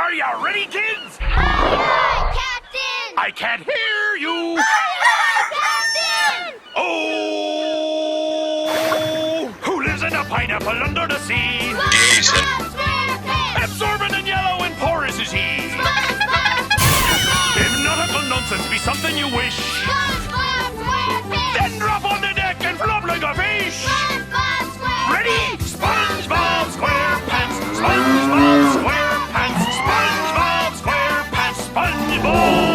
Are you ready, kids? Aye, Captain! I can't hear you. Aye, Captain! Oh! Who lives in a pineapple under the sea? SpongeBob SquarePants! Absorbent and yellow and porous is he. SpongeBob SquarePants! If nautical nonsense be something you wish, SpongeBob SquarePants! then drop on the deck and flop like a fish. SpongeBob SquarePants! Ready? SpongeBob SquarePants, SpongeBob SquarePants, SpongeBob SquarePants, SpongeBob